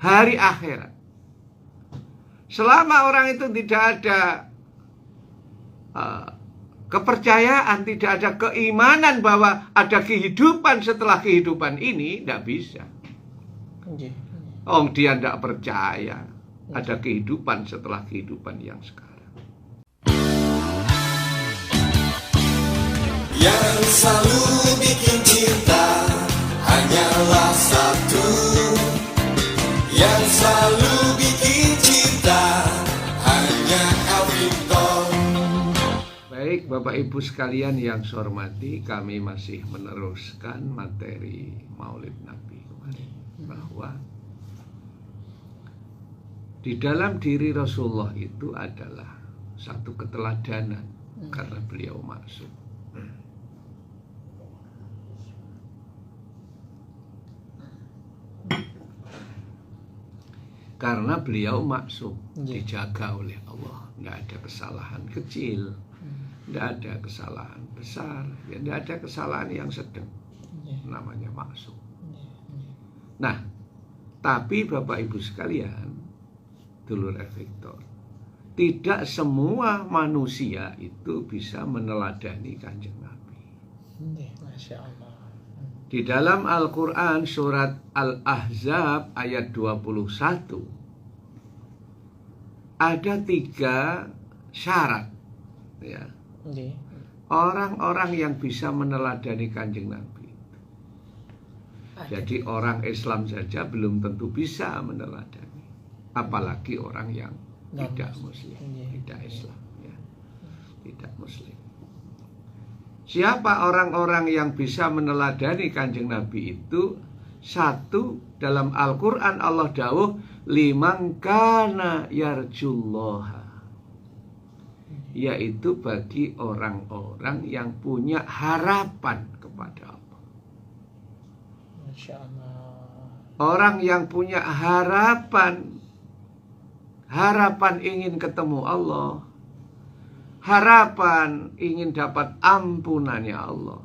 hari akhirat. Selama orang itu tidak ada kepercayaan, tidak ada keimanan bahwa ada kehidupan setelah kehidupan ini, tidak bisa. Dia tidak percaya ada kehidupan setelah kehidupan yang sekarang. Yang selalu bikin cinta hanyalah satu. Yang selalu bikin cinta hanya Alvito. Baik, Bapak Ibu sekalian yang saya hormati, kami masih meneruskan materi Maulid Nabi kemarin, bahwa di dalam diri Rasulullah itu adalah satu keteladanan karena beliau maksum. Karena beliau maksum, dijaga oleh Allah, tidak ada kesalahan kecil, tidak ada kesalahan besar, tidak ada kesalahan yang sedang, namanya maksum. Nah, tapi Bapak Ibu sekalian, dulur efektor, tidak semua manusia itu bisa meneladani Kanjeng Nabi. Masya Allah. Di dalam Al-Quran surat Al-Ahzab ayat 21 ada 3 syarat, ya. Orang-orang yang bisa meneladani Kanjeng Nabi. Jadi orang Islam saja belum tentu bisa meneladani, apalagi orang yang tidak Muslim, tidak Islam, ya. Tidak Muslim. Siapa orang-orang yang bisa meneladani Kanjeng Nabi itu? Satu, dalam Al-Quran Allah dawuh, liman kana yarjullaha, yaitu bagi orang-orang yang punya harapan kepada Allah. Masya Allah. Orang yang punya harapan ingin ketemu Allah, harapan ingin dapat ampunannya Allah,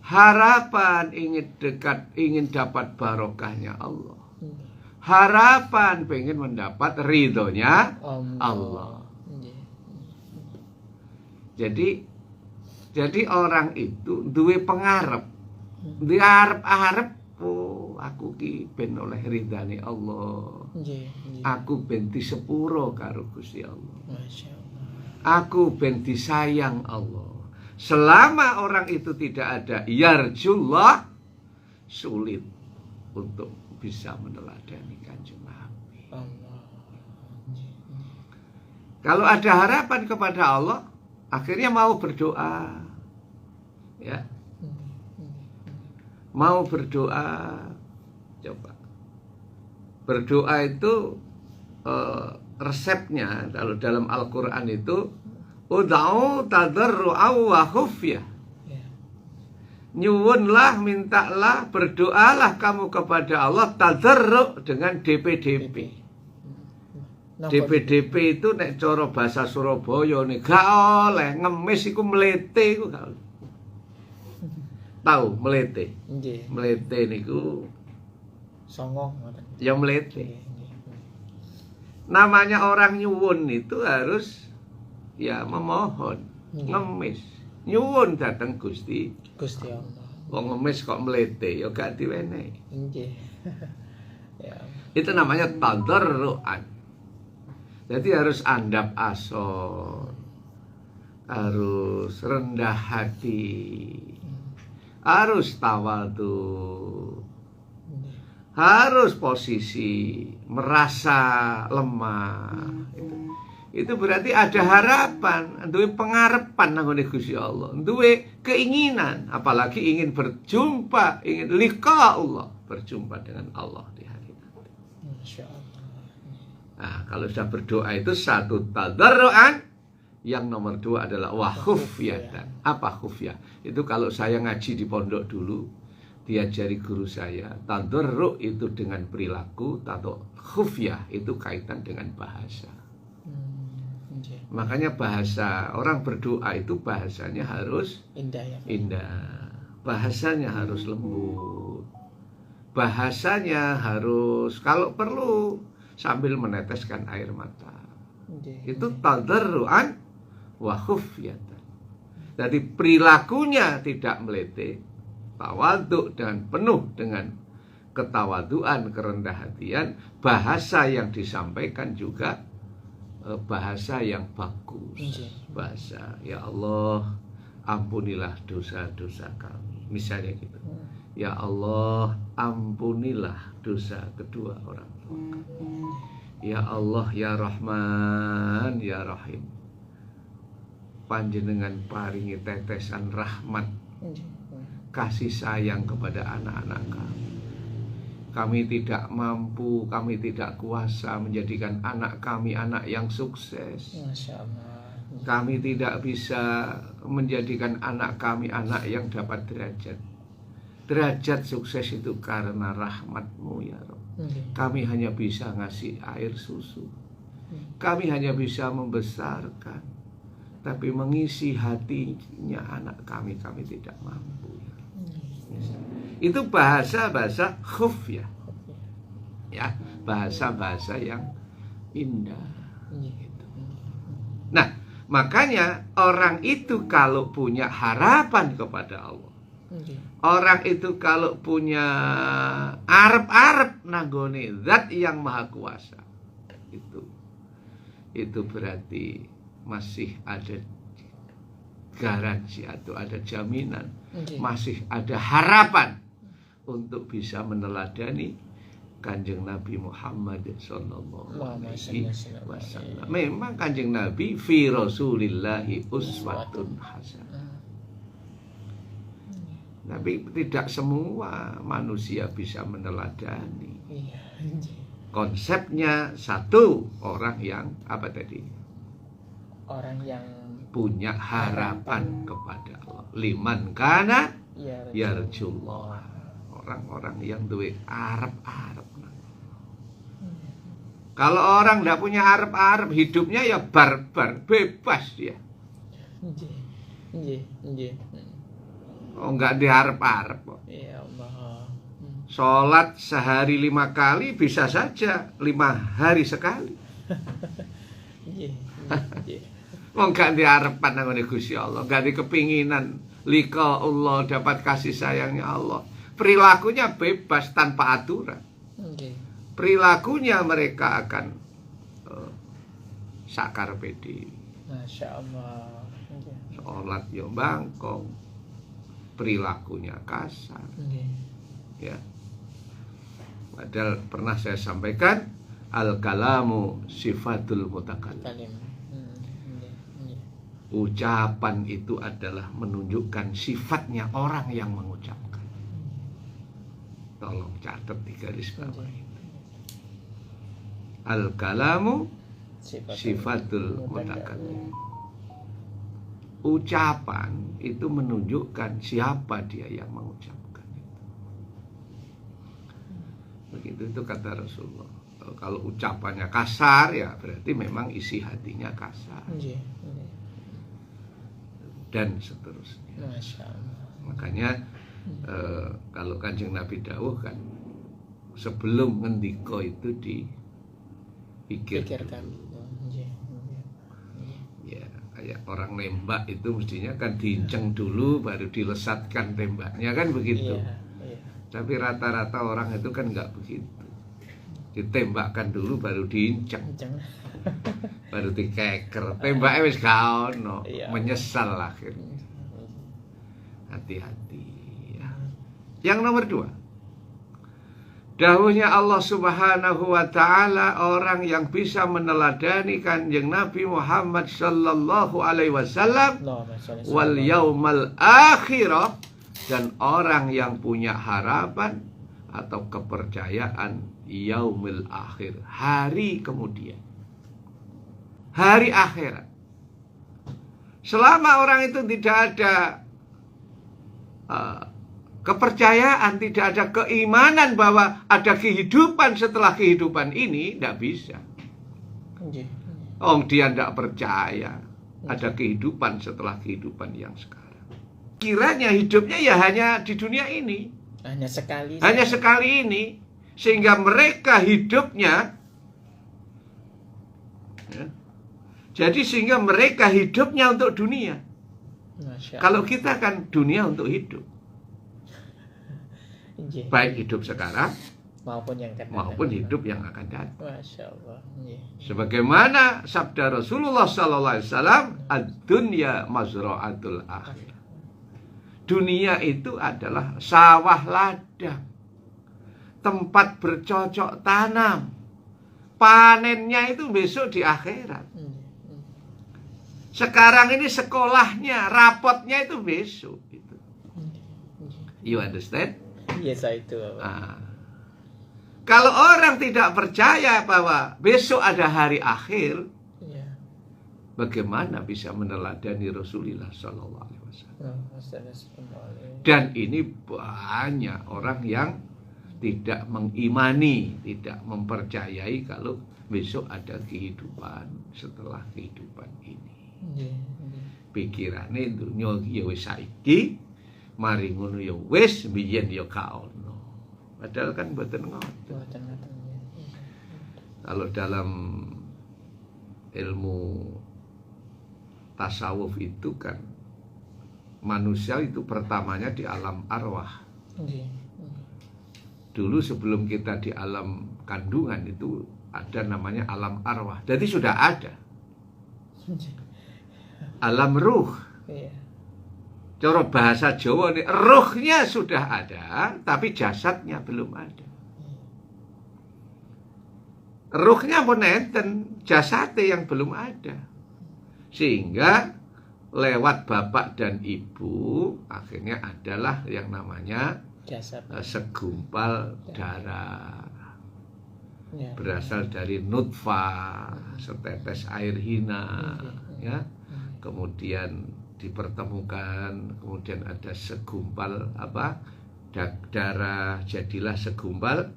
harapan ingin dekat, ingin dapat barokahnya Allah, harapan pengen mendapat ridhonya Allah. Jadi orang itu duwe pengarep, diarep-arep, oh aku ki ben oleh ridhane Allah, aku ben disepuro karo Gusti Allah, aku ben disayang Allah. Selama orang itu tidak ada yarjullah, sulit untuk bisa meneladani Kanjeng Nabi. Kalau ada harapan kepada Allah, akhirnya mau berdoa, ya, mau berdoa. Coba berdoa itu resepnya kalau dalam Al-Quran itu ud'u tadarru'an wa khufyah. Nyuwunlah, mintalah, berdoalah kamu kepada Allah tadarru' dengan DP-DP. DP-DP itu nek cara bahasa Surabaya nih gak oleh, ngemis iku mlete iku gak oleh. Tahu mlete? Mlete niku songong ya mlete. Namanya orang nyuwun itu harus ya memohon, ngemis, nyuwun datang Gusti Allah. Wong ngemis kok mlete ya gak diwenehi. Ya. Itu namanya tadarruan. Jadi harus andap asor, harus rendah hati, harus tawadhu, harus posisi merasa lemah. Itu berarti ada harapan, duwe pengarepan nang ngene Gusti Allah, duwe keinginan, apalagi ingin berjumpa, ingin liqa Allah, berjumpa dengan Allah di hari nanti. Insyaallah. Nah, kalau sudah berdoa itu satu tadarruan, yang nomor 2 adalah wa khufyatan. Apa khufyah? Itu kalau saya ngaji di pondok dulu, diajari guru saya, tadarru itu dengan perilaku, atau khufyah itu kaitan dengan bahasa. Makanya bahasa orang berdoa itu bahasanya harus indah, ya. Indah. Bahasanya harus lembut. bahasanya harus kalau perlu sambil meneteskan air mata. Itu tadarruan wa khufyatan. Jadi perilakunya tidak melete, tawadhu dan penuh dengan ketawaduan, kerendah hatian. Bahasa yang disampaikan juga bahasa yang bagus. Bahasa, ya Allah, ampunilah dosa-dosa kami. Misalnya gitu. Ya Allah, ampunilah dosa kedua orang tua kami. Ya Allah, ya Rahman, ya Rahim, panjenengan paringi tetesan rahmat, kasih sayang kepada anak-anak kami. Kami tidak mampu, kami tidak kuasa menjadikan anak kami anak yang sukses. Masya Allah. Kami tidak bisa menjadikan anak kami anak yang dapat derajat. Derajat sukses itu karena rahmat-Mu ya Rabb. Kami hanya bisa ngasih air susu. Kami hanya bisa membesarkan. Tapi mengisi hatinya anak kami tidak mampu ya. Itu bahasa-bahasa khufyah. Ya, bahasa-bahasa yang indah. Gitu. Nah, makanya orang itu kalau punya harapan kepada Allah, orang itu kalau punya arep-arep nanggone zat yang maha kuasa, itu berarti masih ada garansi atau ada jaminan, masih ada harapan untuk bisa meneladani Kanjeng Nabi Muhammad sallallahu alaihi wasallam. Memang Kanjeng Nabi fi Rasulillahi uswatun hasanah. Tapi tidak semua manusia bisa meneladani. Konsepnya satu, orang yang apa tadi? Orang yang punya harapan kepada Allah. Liman kana yarjullah. Orang-orang yang duwe arep-arep. Kalau orang tidak punya arep-arep, hidupnya ya barbar, bebas dia. Oh, enggak diharap-harap kok. Ya Allah. Sholat sehari 5 kali bisa saja 5 hari sekali. Oh, enggak diharapkan nang Gusti Allah, enggak dikepinginan lika Allah, dapat kasih sayangnya Allah. Perilakunya bebas tanpa aturan. Perilakunya mereka akan sakar pedi. Masya Allah. Sholat yo bangkong, perilakunya kasar. Ya. Padahal pernah saya sampaikan al-kalamu sifatul mutakallim. Ucapan itu adalah menunjukkan sifatnya orang yang mengucapkan. Tolong catat di garis bawah itu. Al-kalamu sifatul mutakallim. Ucapan itu menunjukkan siapa dia yang mengucapkan itu. Begitu itu kata Rasulullah. Kalau ucapannya kasar ya berarti memang isi hatinya kasar. Dan seterusnya. Makanya kalau Kanjeng Nabi dawuh kan sebelum ngendika itu dipikirkan. Ya, kayak orang nembak itu mestinya kan diinceng dulu baru dilesatkan tembaknya kan begitu. Tapi rata-rata orang itu kan nggak begitu. Ditembakkan dulu baru diinceng. Baru dikeker. Tembaknya wis gak ono, menyesal akhirnya. Hati-hati ya. Yang nomor 2, dawuhnya Allah Subhanahu wa ta'ala, orang yang bisa meneladani Kanjeng Nabi Muhammad sallallahu alaihi wasallam wal yaumal akhirah, dan orang yang punya harapan atau kepercayaan yaumil akhir, hari kemudian, hari akhirat. Selama orang itu tidak ada kepercayaan, tidak ada keimanan bahwa ada kehidupan setelah kehidupan ini, tidak bisa. Dia tidak percaya ada kehidupan setelah kehidupan yang sekarang. Kiranya hidupnya ya hanya di dunia ini. hanya sekali ini, sehingga mereka hidupnya ya, jadi sehingga mereka hidupnya untuk dunia. Kalau kita kan dunia untuk hidup, baik hidup sekarang maupun hidup yang akan datang. Masya Allah. Sebagaimana sabda Rasulullah sallallahu alaihi wasallam, ad-dunya mazra'atul akhirah. Dunia itu adalah sawah ladang, tempat bercocok tanam. Panennya itu besok di akhirat. Sekarang ini sekolahnya, rapotnya itu besok. Gitu. You understand? Yes, I do. Kalau orang tidak percaya bahwa besok ada hari akhir, bagaimana bisa meneladani Rasulullah Sallallahu Alaihi Wasallam? Dan ini banyak orang yang tidak mengimani, tidak mempercayai kalau besok ada kehidupan setelah kehidupan ini. Pikirannya dunya ya wis saiki, mari ngono ya wis, biyen ya ka ono. Padahal kan mboten ngoten. Kalau dalam ilmu tasawuf itu kan manusia itu pertamanya di alam arwah. Dulu sebelum kita di alam kandungan itu ada namanya alam arwah. Jadi sudah ada alam ruh. Cara bahasa Jawa ini, ruhnya sudah ada, tapi jasadnya belum ada. Ruhnya pun enten, jasadnya yang belum ada. Sehingga lewat bapak dan ibu akhirnya adalah yang namanya segumpal darah. Berasal dari nutfah, setetes air hina, ya. Kemudian dipertemukan, kemudian ada segumpal darah, jadilah segumpal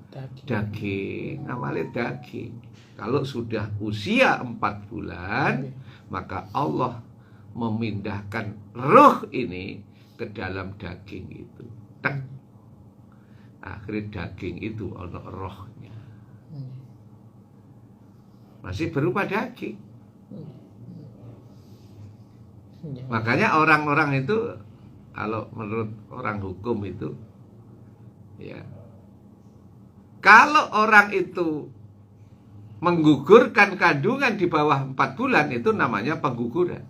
daging. Awalnya daging. Kalau sudah usia 4 bulan, maka Allah memindahkan roh ini ke dalam daging itu. Akhirnya daging itu ono rohnya. Masih berupa daging. Makanya orang-orang itu, kalau menurut orang hukum itu, ya, kalau orang itu menggugurkan kandungan di bawah 4 bulan, itu namanya pengguguran.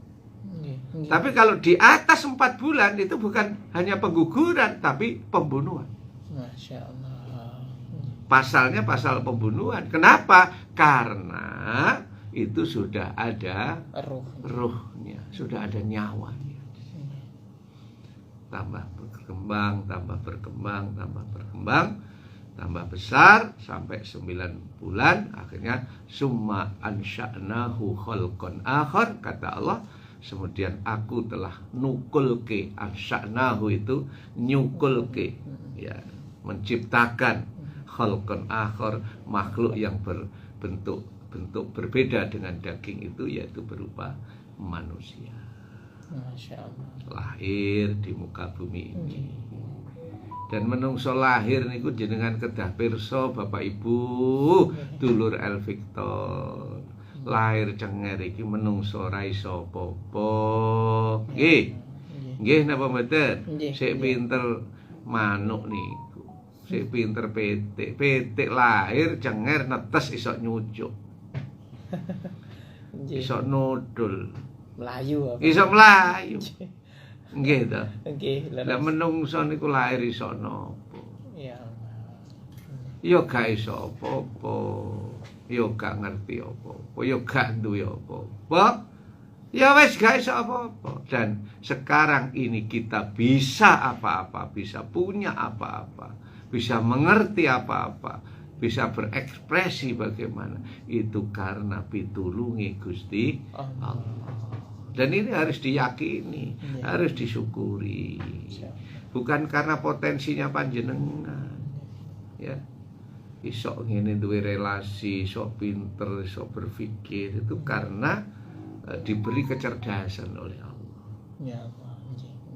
Tapi kalau di atas 4 bulan, itu bukan hanya pengguguran, tapi pembunuhan. Masya Allah. Pasalnya pasal pembunuhan. Kenapa? Karena itu sudah ada ruhnya, sudah ada nyawanya. Tambah berkembang, tambah besar sampai 9 bulan, akhirnya summa ansya'nahu khalqan akhar, kata Allah. Kemudian aku telah nukulke, ansya'nahu itu nyukulke, ya, menciptakan khalqan akhar, makhluk yang berbentuk berbeda dengan daging itu, yaitu berupa manusia. Masya Allah. Lahir di muka bumi ini. Dan menungso lahir niku jenengan kedah pirsa Bapak Ibu, dulur El Victor. Lahir cenger iki menungso ra iso apa-apa. Nggih. Nggih napa mboten? Sik pinter manuk niku. Sik pinter petik. Petik lahir cenger netes iso nyucuk. Iso nodol, melayu apa? Iso melayu. Nggih to. Nggih. Lah menungso niku lahir iso napa? Ya. Ya gak iso apa-apa. Ya gak ngerti apa-apa. Ya gak duwe apa-apa. Ya wis gak iso apa-apa. Dan sekarang ini kita bisa apa-apa, bisa punya apa-apa, bisa mengerti apa-apa, bisa berekspresi bagaimana, itu karena pitulungi Gusti Allah. Dan ini harus diyakini, harus disyukuri. Bukan karena potensinya panjenengan. Ya. Isok ngene duwe relasi, isok pinter, isok berpikir, itu karena diberi kecerdasan oleh Allah. Ya Allah.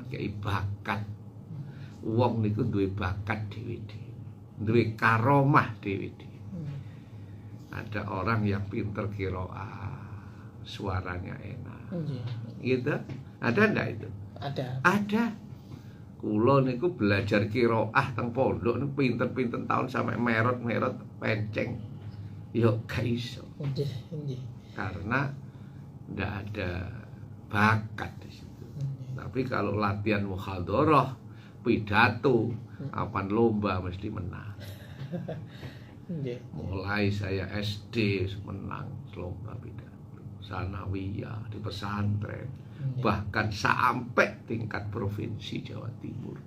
Kayak bakat. wong niku duwe bakat dhewe-dhewe, duwe karomah dhewe-dhewe. Ada orang yang pinter qiraah, suaranya enak. Gitu. Ada ndak itu? Ada. Kula niku belajar qiraah teng pondok niku pinter-pinter tahun sampai merot-merot penceng. Yo gak iso. Karena ndak ada bakat di situ. Tapi kalau latihan muhadharah, pidato, apan lomba mesti menang. Mulai saya SD menang lomba pidato, sanawiyah di pesantren, bahkan sampai tingkat provinsi Jawa Timur.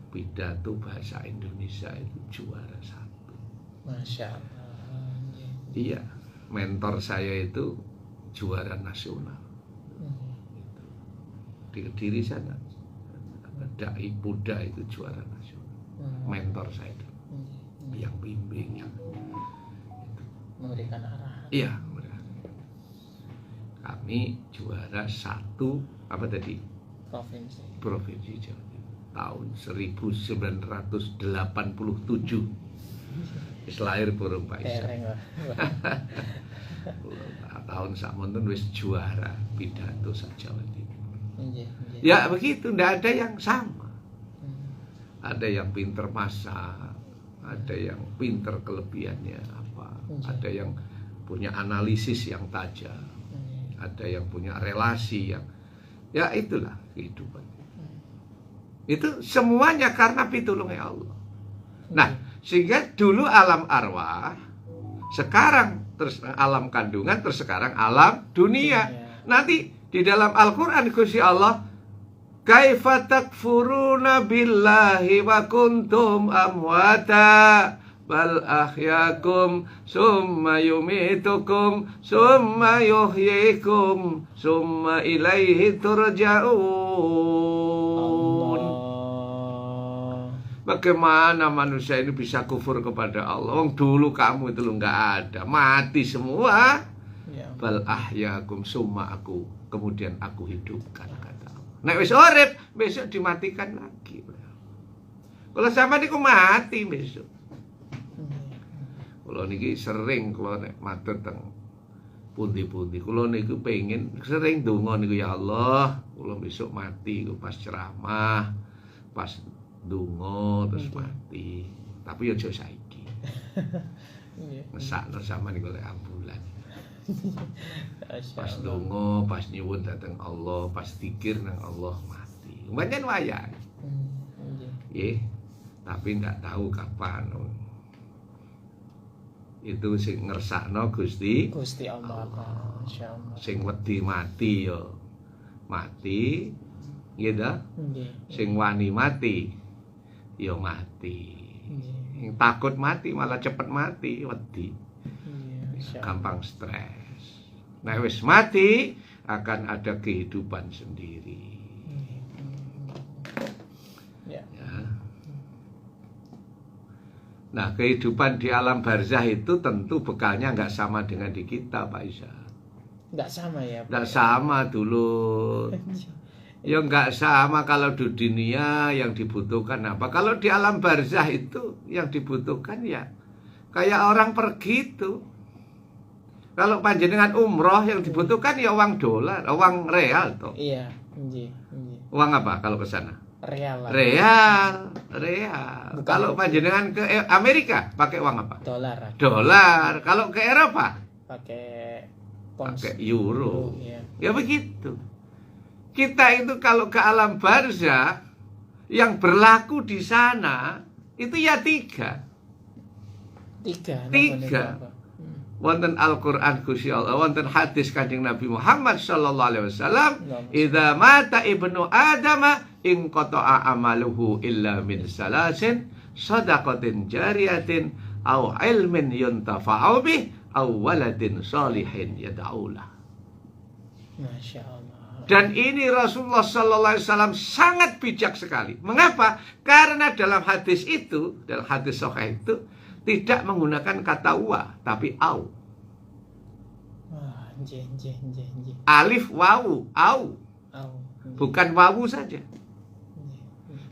Pidato bahasa Indonesia itu juara 1. Masya Allah. Iya, mentor saya itu juara nasional. Di Kediri sana Dai Buddha itu juara nasional. Mentor saya itu yang bimbing, yang memberikan arahan. Iya, kami juara 1 apa tadi? Provinsi Jawa Timur tahun 1987. Lahir burung Pak Isa. Tahun sakmonten wis juara pidato sak Jawa Timur. Ya begitu, ndak ada yang sama. Ada yang pinter masak, ada yang pinter kelebihannya apa, ada yang punya analisis yang tajam, ada yang punya relasi yang, ya itulah kehidupan. Itu semuanya karena pitulungnya Allah. Nah, sehingga dulu alam arwah, sekarang terus alam kandungan, terus sekarang alam dunia. Nanti di dalam Al-Quran Gusti Allah, kaifa takfuruna billahi wa kuntum amwata bal ahyakum summa yumitukum summa yuhyikum summa ilaihi turja'un. Bagaimana manusia ini bisa kufur kepada Allah? Wong dulu kamu itu nggak ada, mati semua. Bal ahyakum summa aku, kemudian aku hidupkan, kata Allah. Nek wis urip, besok dimatikan lagi. Kalau sama niku mati besok. Kalau niki sering kalau nek matur teng pundi-pundi, kalau niku pengen sering donga niku, ya Allah, kalau besok mati ku pas ceramah, pas donga terus mati. Tapi aja saiki. Mesakno sama niku lek ambulan. Pas donga, pas nyuwun dateng Allah, pas zikir nang Allah mati. Pancen wayang. Nggih. Tapi ndak tahu kapan. Itu sing ngersakno Gusti Allah. Masyaallah. Sing wedi mati ya mati. Nggih ta? Sing wani mati ya mati. Sing takut mati malah cepet mati, wedi. Gampang stres. Nah wis mati akan ada kehidupan sendiri. Ya. Nah kehidupan di alam barzah itu tentu bekalnya nggak sama dengan di kita, Pak Isa. Nggak sama ya? Nggak sama dulu. Ya nggak sama. Kalau di dunia yang dibutuhkan apa? Kalau di alam barzah itu yang dibutuhkan ya kayak orang pergi itu. Kalau panjenengan umroh yang dibutuhkan ya uang dolar, uang real toh. Iya. Uang apa kalau ke sana? Real. Kalau panjenengan ke Amerika pakai uang apa? Dolar. Kalau ke Eropa pakai euro. Iya. Ya begitu. Kita itu kalau ke alam barzah yang berlaku di sana itu ya tiga. Wonten Al-Qur'an Gusti Allah, wonten hadis Kanjeng Nabi Muhammad sallallahu alaihi wasallam, idza mata ibnu adama in qata'a amaluhu illa min salasin, shadaqatin jariyatin aw ilmin yuntafa'u bih aw waladin shalihin yad'ulah. Masya Allah. Dan ini Rasulullah sallallahu alaihi wasallam sangat bijak sekali. Mengapa? Karena dalam hadis itu, dalam hadis sahih itu tidak menggunakan kata wa, tapi au. Alif wawu, au. Bukan wawu saja.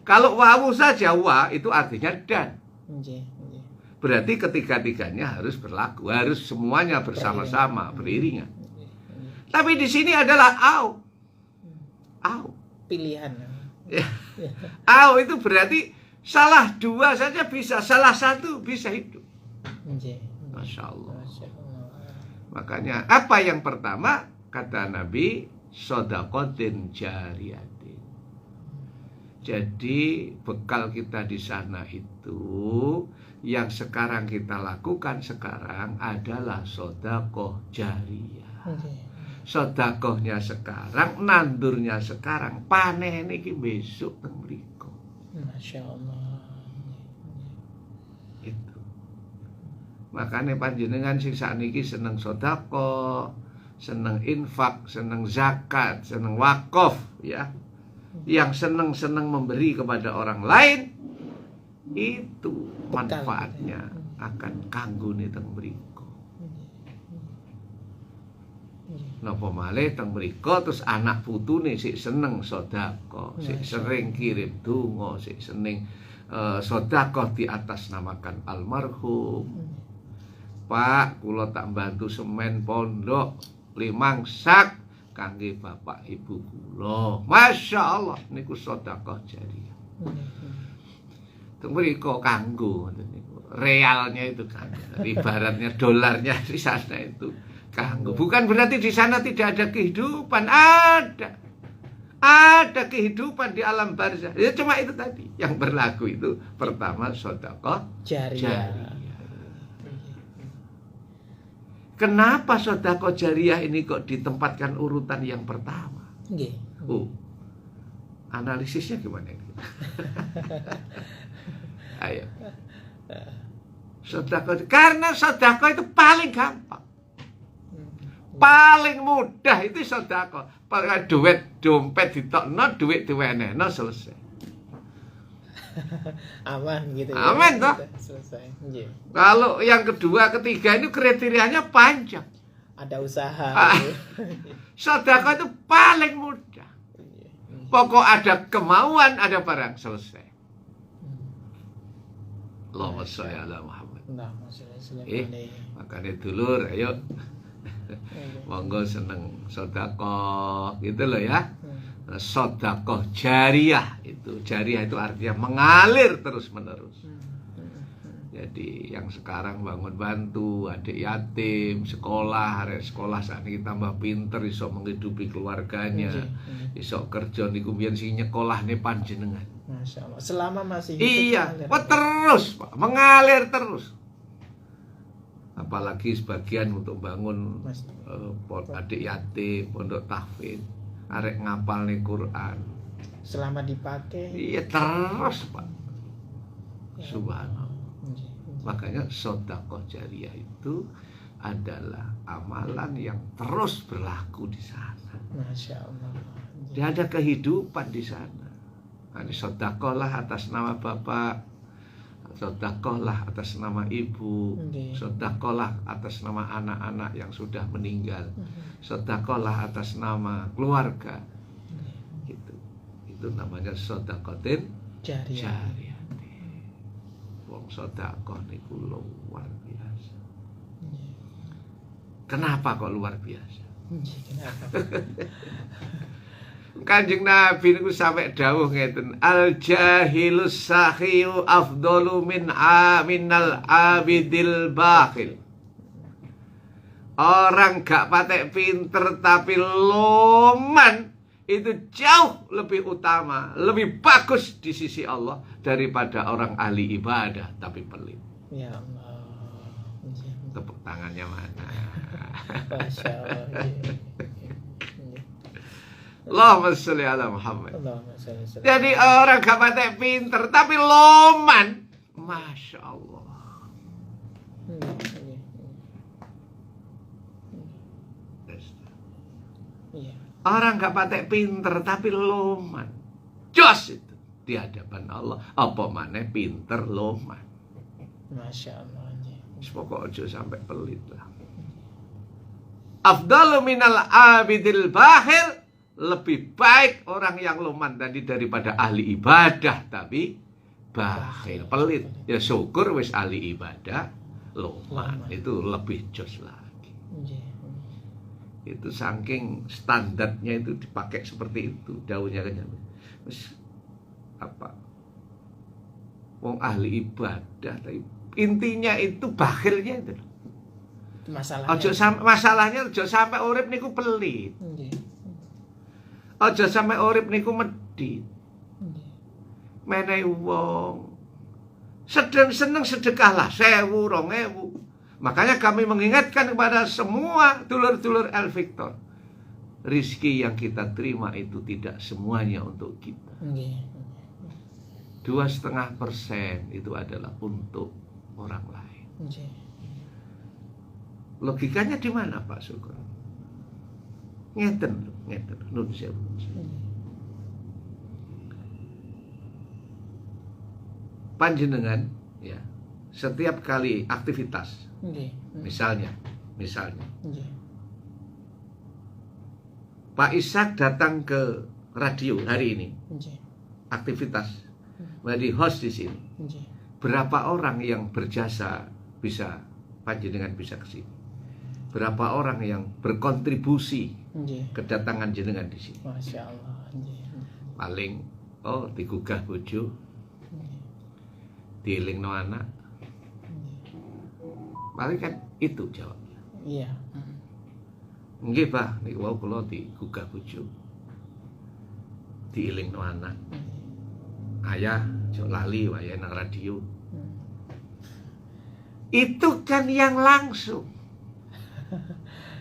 Kalau wawu saja wa itu artinya dan. Nggih, nggih. Berarti ketiga-tiganya harus berlaku, harus semuanya bersama-sama, beriringan. Tapi di sini adalah au. Au. Pilihan. Ya. Au itu berarti salah dua saja bisa, salah satu bisa hidup. Nggih. Masya Allah. Masya Allah. Makanya apa yang pertama kata Nabi, shadaqatin jariyatin. Jadi bekal kita di sana itu yang sekarang kita lakukan sekarang adalah sedekah jariyah. Nggih. Sedekahnya sekarang, nandurnya sekarang, panen iki besok teng mriku. Masya Allah. Itu. Makanya panjenengan sing sakniki seneng sedekah, seneng infak, seneng zakat, seneng wakaf, ya. Yang seneng-seneng memberi kepada orang lain, itu manfaatnya akan kanggo teng mriku. Napa malih teng mriku terus anak putune sik seneng sedekah, sik sering kirim donga, sik seneng sedekah di atas namakan almarhum. Pak, kula tak bantu semen pondok 5 sak kangge bapak ibu kula. Masya Allah niku sedekah jariyah. Teng mriku kanggo ngoten niku. Realnya itu kan, ibaratnya dolarnya di sana itu kanggo. Bukan berarti di sana tidak ada kehidupan, ada kehidupan di alam barzah. Ya cuma itu tadi yang berlaku itu pertama sedekah jariyah. Kenapa sedekah jariyah ini kok ditempatkan urutan yang pertama? Nggih. Analisisnya gimana ini? Ayo. Sedekah, karena sedekah itu paling gampang. Paling mudah itu sedekah. Pakai duit dompet ditokno, duit diwenehno selesai. Aman gitu ya. Aman toh? Selesai. Nggih. Kalau yang kedua, ketiga ini kriterianya panjang. Ada usaha. Sedekah itu paling mudah. Pokok ada kemauan, ada barang, selesai. Allahumma sholli ala Muhammad. Makanya dulur, ayo. Monggo seneng sedekah gitu loh ya. Sedekah jariyah itu. Jariyah itu artinya mengalir terus-menerus. Jadi yang sekarang bangun bantu adik yatim, sekolah, sekolah saat ini tambah pinter, iso menghidupi keluarganya, iso kerja niku mbiyen sing nyekolahne panjenengan. Masya Allah. Selama masih hidup. Iya, terus Pak, mengalir terus. Apalagi sebagian untuk bangun adik yatim, pondok tahfidz, arek ngapalne Quran. Selama dipakai. Iya terus Pak. Subhanallah. Makanya sedekah jariyah itu adalah amalan yang terus berlaku di sana. Masya Allah. Dia ada kehidupan di sana. Nah, sedekahlah atas nama bapak, sedekahlah atas nama ibu, sedekahlah atas nama anak-anak yang sudah meninggal, sedekahlah atas nama keluarga. Gitu. Itu namanya sedekatin jariyah. Wong sedekah niku luar biasa. Kenapa kok luar biasa? Kenapa? Kanjeng Nabi niku sampai dawuh ngeten, al jahilus sakhiyu afdalu minal abidil bakhil. Orang gak patek pinter tapi loman itu jauh lebih utama, lebih bagus di sisi Allah daripada orang ahli ibadah tapi pelit. Ya Allah. Tepuk tangannya mana? Masya Allah. Allahumma sholli ala Muhammad. Allahumma sholli ala. Jadi orang gak patek pinter tapi loman, Masya Allah. Orang gak patek pinter tapi loman, jos itu di hadapan Allah. Apa maneh pinter loman. Masya Allah. Pokok aja sampai pelit lah. Afdalu minal abidil bahil lebih baik orang yang loman tadi daripada ahli ibadah tapi bakhil, pelit. Ya syukur wis ahli ibadah loman, itu lebih jos lagi. Itu saking standarnya itu dipakai seperti itu daunnya kan. Wis apa? Wong ahli ibadah tapi intinya itu bakhilnya itu. Masalahnya ojo sampai urip niku pelit. Aja sampai urip niku medhit. Menehi wong. Seneng sedekahlah 1.000, 2.000. Makanya kami mengingatkan kepada semua dulur-dulur El Victor. Rizki yang kita terima itu tidak semuanya untuk kita. 2,5% itu adalah untuk orang lain. Logikanya di mana Pak Syukur? Ngeten nun sewu. Panjenengan ya, setiap kali aktivitas, misalnya Pak Ishak datang ke radio hari ini, aktivitas menjadi host di sini. Berapa orang yang berjasa bisa panjenengan bisa ke sini? Berapa orang yang berkontribusi kedatangan jenengan di sini? Masya Allah. Paling digugah bojo, dielingno anak. Paling kan itu jawabnya. Iya. Nggih, Pak, niku wau kula digugah bojo. Dielingno anak. Ayah, jok lali wae nang radio. Itu kan yang langsung.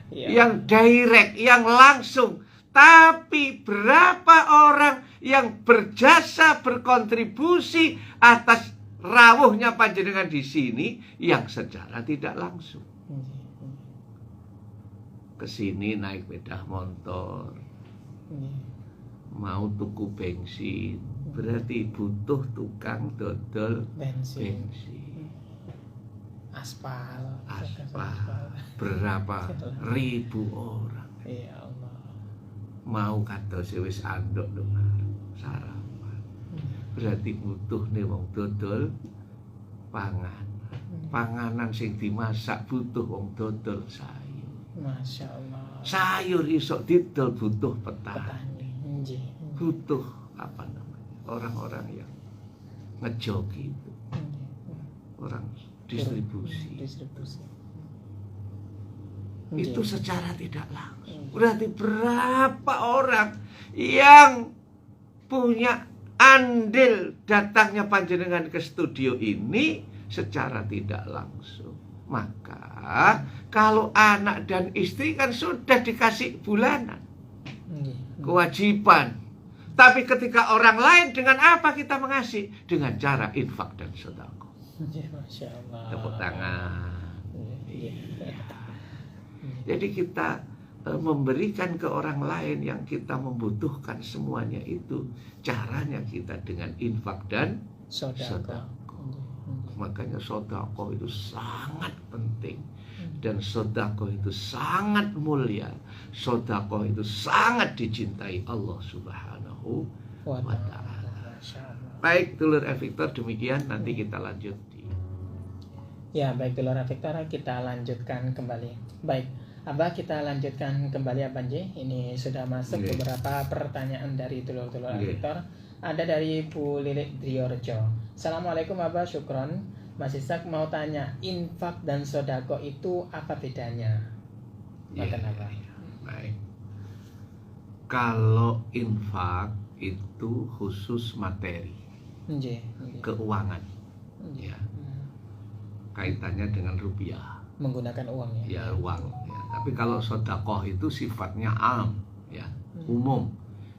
Yang direct, yang langsung. Tapi berapa orang yang berjasa, berkontribusi atas rawuhnya panjenengan di sini yang secara tidak langsung. Kesini naik sepeda motor, mau tuku bensin, berarti butuh tukang dodol bensin. Aspal. Berapa ribu orang. Ya Allah. Mau kados wis andok dong sarapan. Berarti butuh nih wong dodol panganan. Panganan sing dimasak butuh wong dodol sayur. Masya Allah. Sayur iso didol butuh petani. Butuh apa namanya? Orang-orang yang ngejoki itu. Orang distribusi. Itu secara tidak langsung. Berarti berapa orang yang punya andil datangnya panjenengan ke studio ini secara tidak langsung. Maka kalau anak dan istri kan sudah dikasih bulanan, kewajiban. Tapi ketika orang lain, dengan apa kita mengasihi? Dengan cara infak dan sedekah. Masya Allah. Tepuk tangan. Iya. Jadi kita memberikan ke orang lain yang kita membutuhkan semuanya itu caranya kita dengan infak dan sedekah. Makanya sedekah itu sangat penting dan sedekah itu sangat mulia. Sedekah itu sangat dicintai Allah Subhanahu wa taala. Baik, dulur Victor, demikian nanti kita lanjut. Ya, baik dulur Victor, kita lanjutkan kembali. Baik, Abah, kita lanjutkan kembali Abah J. Ini sudah masuk beberapa pertanyaan dari dulur-dulur Victor. Ada dari Bu Lilik Driorjo. Assalamualaikum Abah, syukron. Mas Ishak mau tanya, infak dan sodako itu apa bedanya? Makan Abah. Baik. Kalau infak itu khusus materi, keuangan, ya, kaitannya dengan rupiah, menggunakan uang ya. Ya, uang. Ya. Tapi kalau sodakoh itu sifatnya am, ya, umum,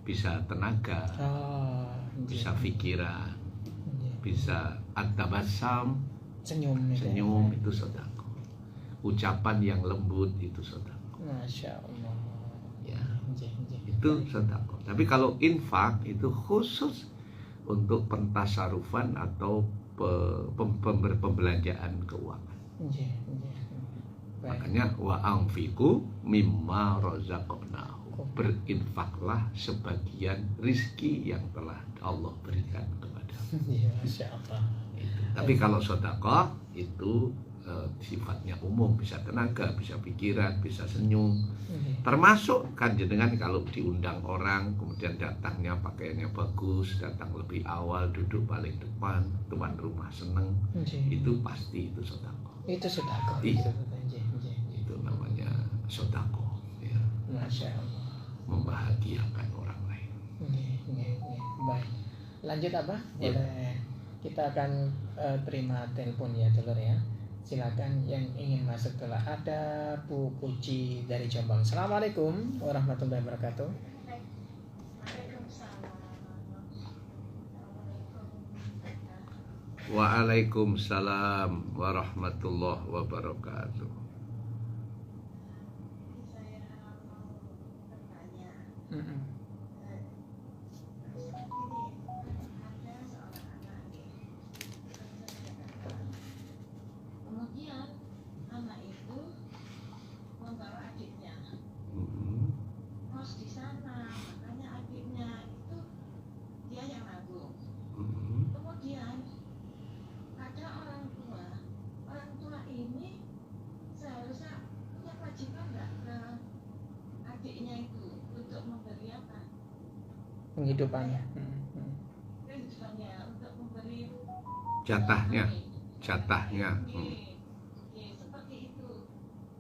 bisa tenaga, bisa pikiran, bisa at-tabassum, senyum itu sodakoh, ucapan yang lembut itu sodakoh. Masya Allah. Ya, itu sodakoh. Tapi kalau infak itu khusus untuk pentasarufan atau pembelanjaan keuangan. Makanya wa anfiqu mimma razaqnahu. berinfaklah sebagian rizki yang telah Allah berikan kepada. Ya, Masya Allah. Tapi kalau sedekah itu sifatnya umum, bisa tenaga, bisa pikiran, bisa senyum. Termasuk kan jenengan kalau diundang orang, kemudian datangnya pakaiannya bagus, datang lebih awal, duduk paling depan, tuan rumah seneng, itu pasti itu sedekah. Itu sedekah. Iya. Itu namanya sedekah. Ya. Masya Allah. Membahagiakan orang lain. Baik. Lanjut apa? Boleh. Kita akan terima telepon ya, Telur ya. Silakan yang ingin masuk telah ada Bu Puji dari Jombang. Assalamualaikum warahmatullahi wabarakatuh. Waalaikumsalam warahmatullahi wabarakatuh. Penghidupannya. Jatahnya. Seperti itu.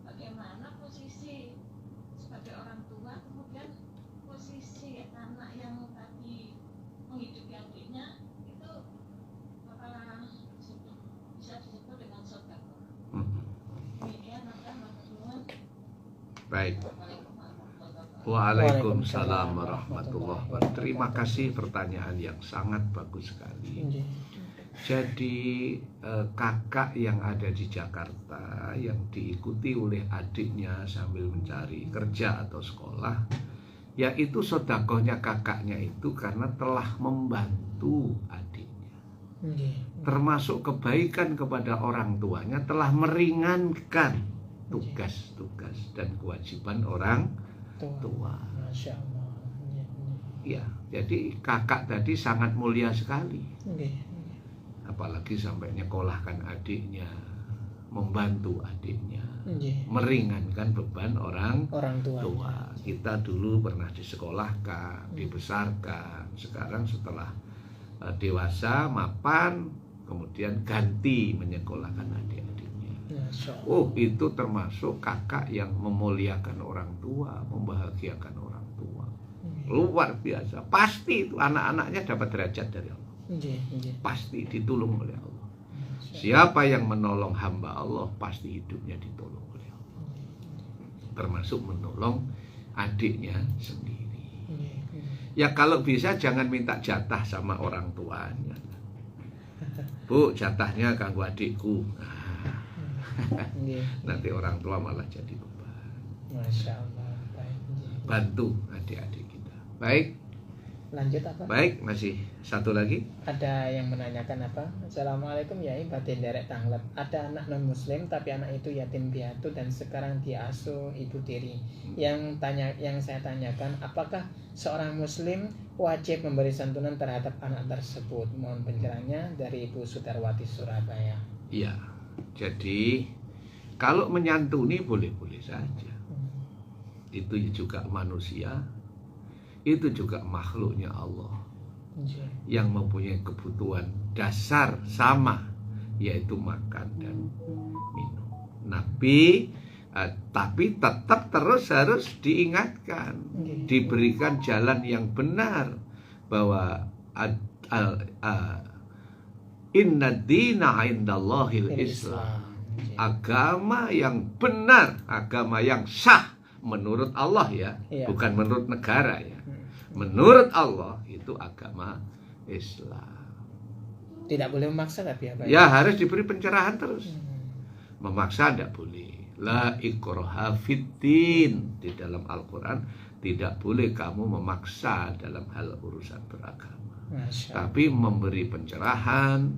Bagaimana posisi sebagai orang tua, kemudian posisi anak yang tadi menghidupi adiknya itu bisa disebut dengan sedekah. Baik. Waalaikumsalam warahmatullahi wabarakatuh. Terima kasih, pertanyaan yang sangat bagus sekali. Jadi kakak yang ada di Jakarta yang diikuti oleh adiknya sambil mencari kerja atau sekolah, yaitu sedekahnya kakaknya itu karena telah membantu adiknya. Termasuk kebaikan kepada orang tuanya, telah meringankan tugas-tugas dan kewajiban orang tua. Masya Allah. Ya, jadi kakak tadi sangat mulia sekali. Apalagi sampai nyekolahkan adiknya, membantu adiknya, meringankan beban orang tua. Kita dulu pernah disekolahkan, dibesarkan. Sekarang setelah dewasa, mapan, kemudian ganti menyekolahkan adik-adiknya. Oh, itu termasuk kakak yang memuliakan orang tua, membahagiakan orang tua. Luar biasa. Pasti itu anak-anaknya dapat derajat dari Allah. Pasti ditolong oleh Allah. Siapa yang menolong hamba Allah, pasti hidupnya ditolong oleh Allah. Termasuk menolong adiknya sendiri. Ya kalau bisa jangan minta jatah sama orang tuanya. Bu, jatahnya kanggo adikku. Nanti orang tua malah jadi beban. Masya Allah. Bantu adik-adik kita. Baik. Lanjut apa? Baik, masih satu lagi. Ada yang menanyakan apa? Assalamualaikum Yai, batin derek tanglep. Ada anak non muslim tapi anak itu yatim piatu dan sekarang diasuh ibu tiri. Yang saya tanyakan, apakah seorang muslim wajib memberi santunan terhadap anak tersebut? Mohon pencerahannya dari Ibu Sudarwati Surabaya. Iya. Jadi kalau menyantuni boleh-boleh saja. Itu juga manusia. Itu juga makhluknya Allah yang mempunyai kebutuhan dasar sama, yaitu makan dan minum. Tapi tetap terus harus diingatkan, diberikan jalan yang benar, bahwa inna dina indallahil Islam. Agama yang benar, agama yang sah menurut Allah ya, bukan menurut negara ya. Menurut Allah itu agama Islam. Tidak boleh memaksa tapi apa? Ya harus diberi pencerahan terus. Memaksa tidak boleh. La ikraha fiddin. Di dalam Al-Quran tidak boleh kamu memaksa dalam hal urusan beragama. Tapi memberi pencerahan,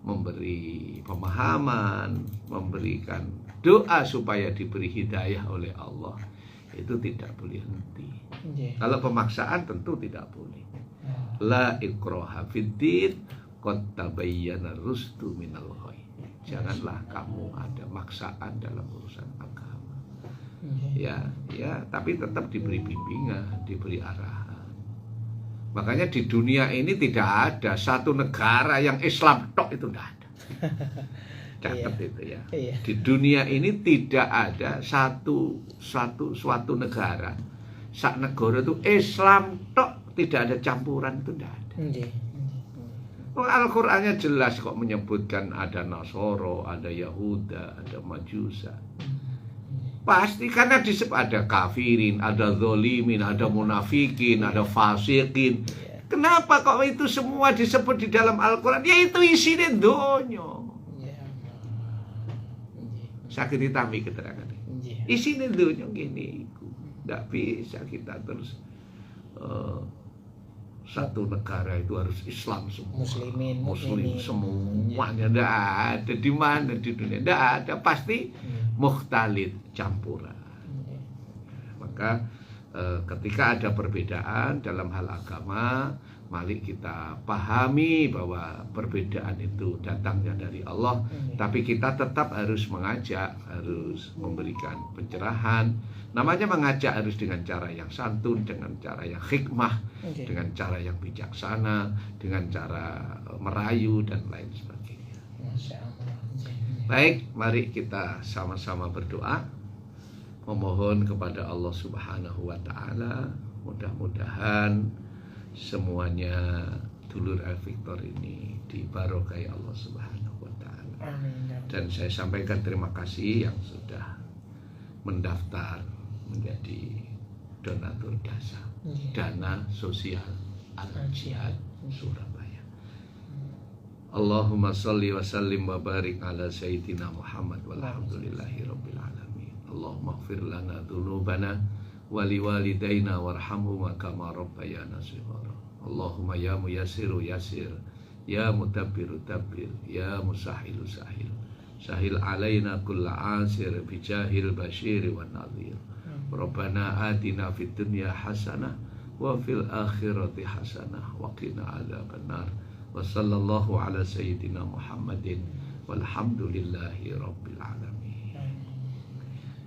memberi pemahaman, memberikan doa supaya diberi hidayah oleh Allah, itu tidak boleh henti. Kalau pemaksaan tentu tidak boleh. La ikraha fiddin qad tabayyana rusdu minal ghayy. Janganlah kamu ada maksaan dalam urusan agama. Ya, tapi tetap diberi bimbingan, diberi arahan. Makanya di dunia ini tidak ada satu negara yang Islam tok, itu tidak ada. Catat itu ya. Di dunia ini tidak ada suatu negara, sak negara itu Islam tok, tidak ada campuran, itu tidak ada. Al-Qur'annya jelas kok menyebutkan ada Nasoro, ada Yahuda, ada Majusa. Pasti karena ada kafirin, ada zolimin, ada munafikin, ada fasikin. Kenapa kok itu semua disebut di dalam Al-Qur'an? Ya itu isinya donya. Sakit ditami keterangan. Isinya donya gini. Tidak bisa kita terus satu negara itu harus Islam semua, Muslim semuanya. Tidak ada di mana di dunia, tidak ada, pasti mukhtalid, campuran. Maka ketika ada perbedaan dalam hal agama, mari kita pahami bahwa perbedaan itu datangnya dari Allah, tapi kita tetap harus mengajak, harus memberikan pencerahan. Namanya mengajak harus dengan cara yang santun, dengan cara yang hikmah, dengan cara yang bijaksana, dengan cara merayu dan lain sebagainya. Baik, mari kita sama-sama berdoa, memohon kepada Allah Subhanahu wa Ta'ala, mudah-mudahan semuanya dulur Al-Victor ini dibarokai Allah Subhanahu wa Ta'ala. Dan saya sampaikan terima kasih yang sudah mendaftar menjadi donatur dana sosial Al-Jihad Surabaya. Allahumma salli wa sallim wa barik ala sayyidina Muhammad walhamdulillahi rabbil alamin. Allahumma ighfir lana dhunubana wa liwalidayna warhamhuma kama rabbayana shighara. Allahumma ya muyassiru yassir, ya mutabbiru tabbir, ya musahhilu sahhil. Sahil alaina kulla asir bijahil bashir wa nadhir. Rabbana atina fid dunya hasanah wa fil akhirati hasanah wa qina adzabannar. Wa sallallahu ala sayyidina Muhammadin walhamdulillahi rabbil alamin.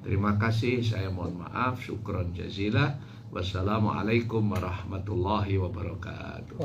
Terima kasih, saya mohon maaf, syukran jazila. Wassalamualaikum warahmatullahi wabarakatuh.